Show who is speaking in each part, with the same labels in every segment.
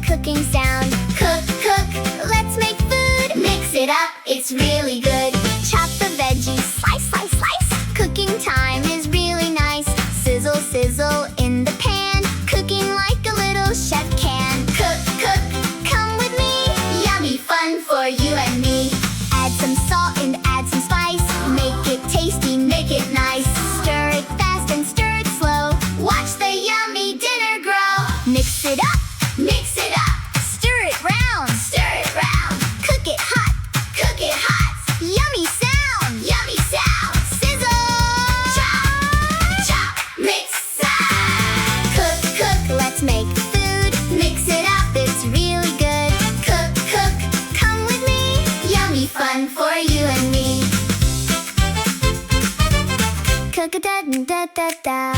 Speaker 1: cooking sound. Cook, cook, let's make food. Mix it up, it's really good. Chop the veggies, slice, slice, slice. Cooking time is really nice. Sizzle, sizzle in the pan. Cooking like a little chef can. Cook, cook, come with me. Yummy fun for you and me. Add some salt and add some spice. Make it tasty, make it nice. Stir it fast and stir it slow. Watch the yummy dinner grow. Mix it up, mix it up. Stir it round, stir it round. Cook it hot, cook it hot. Yummy sound, yummy sound. Sizzle, chop, chop, mix up. Cook, cook, let's make food. Mix it up, it's really good. Cook, cook, come with me. Yummy fun for you and me. Cook a da da da da.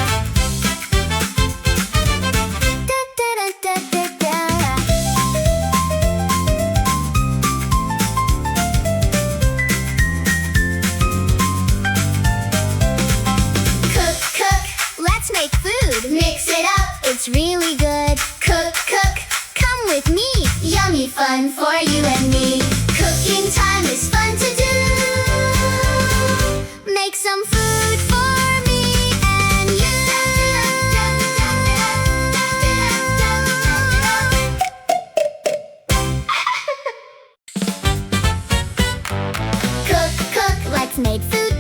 Speaker 1: Da da da da da da. Cook, cook, let's make food. Mix it up, it's really good. Cook, cook, come with me. Yummy fun for you and me. Cooking time is fun to do. Make some food for me and you. Cook, cook, let's make food.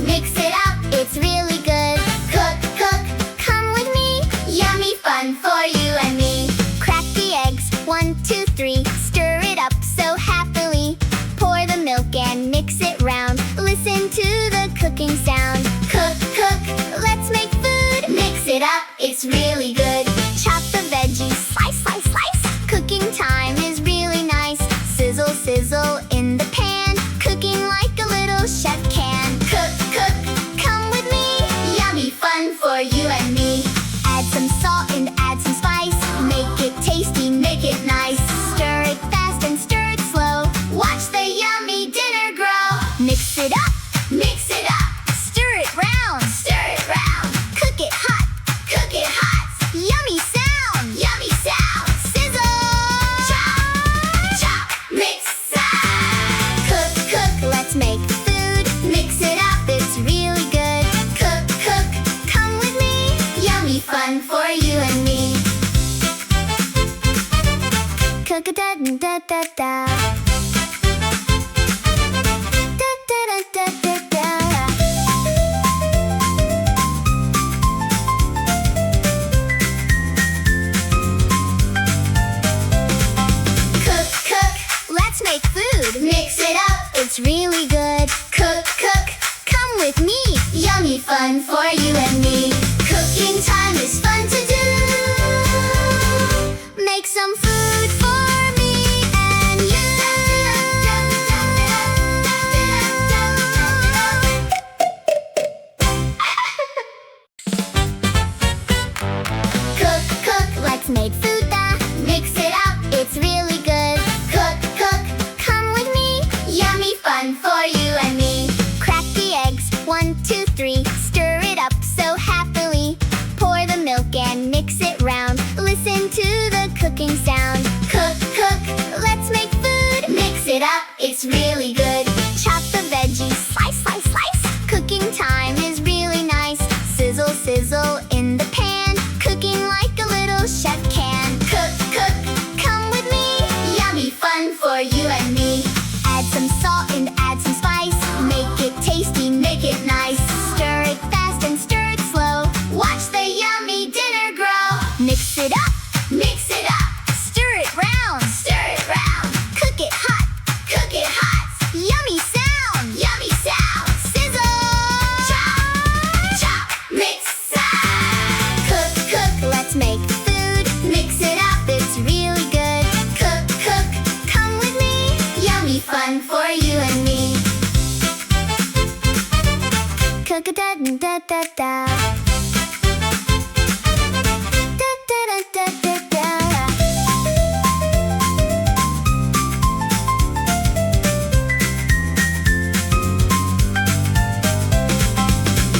Speaker 1: Mix it up, it's really good. Cook, cook, come with me. Yummy fun for you and me. Crack the eggs, 1, 2, 3. Stir it up so happily. Pour the milk and mix it round. Listen to the cooking sound. Cook, cook, let's make food. Mix it up, it's really good. Chop the veggies, slice, slice, slice. Cooking time is really nice. Sizzle, sizzle in the pan. Cooking like a little chef can. Cook, cook, come with me. Yummy fun for you and me. Add some salt and add some spice. Make it tasty, make it nice. Stir it fast and stir it slow. Watch the yummy dinner grow. Mix it up, mix it up. Stir it round, stir it round. Cook it hot, cook it hot. Yummy sound, yummy sound. Sizzle, chop, chop, mix up. Cook, cook, let's make food. Mix it up, it's really good. Cook, cook, come with me. Yummy fun for you and me. Cook a da da da da. Da da da da da da. Cook, cook, let's make food. Mix it up, it's really good. Cook, cook, come with me. Yummy fun for you and me. Cooking time is fun to do. Make some food for me and you. Cook, cook, let's make food. Mix it up, it's really good. Cook, cook, come with me. Yummy fun for you and me. Crack the eggs, 1, 2, 3. Stir it up so happily. Pour the milk and mix it round. Listen to the cooking sound. Cook, cook, let's make food. Mix it up, it's really good. Chop the veggies, slice, slice, slice. Cooking time is really nice. Sizzle, sizzle in the pan. Cooking like a little chef can. Cook, cook, come with me. Yummy fun for you and me. Add some salt and add some spice. Make it tasty, make it nice. Stir it fast and stir it slow. Watch the yummy dinner grow. Mix it up, mix it up. Stir it round, stir it round. Cook it hot, cook it hot. Yummy sound, yummy sound. Sizzle, chop, chop, mix up. Cook, cook, let's make food. Mix it up, it's really good. Cook, cook, come with me. Yummy fun for you and me. Cook a da da da da. Da da da da da da.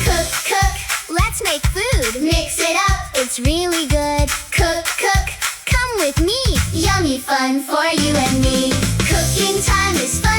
Speaker 1: Cook, cook, let's make food. Mix it up, it's really good. Cook, cook, come with me. Yummy fun for you and me. Cooking time is fun.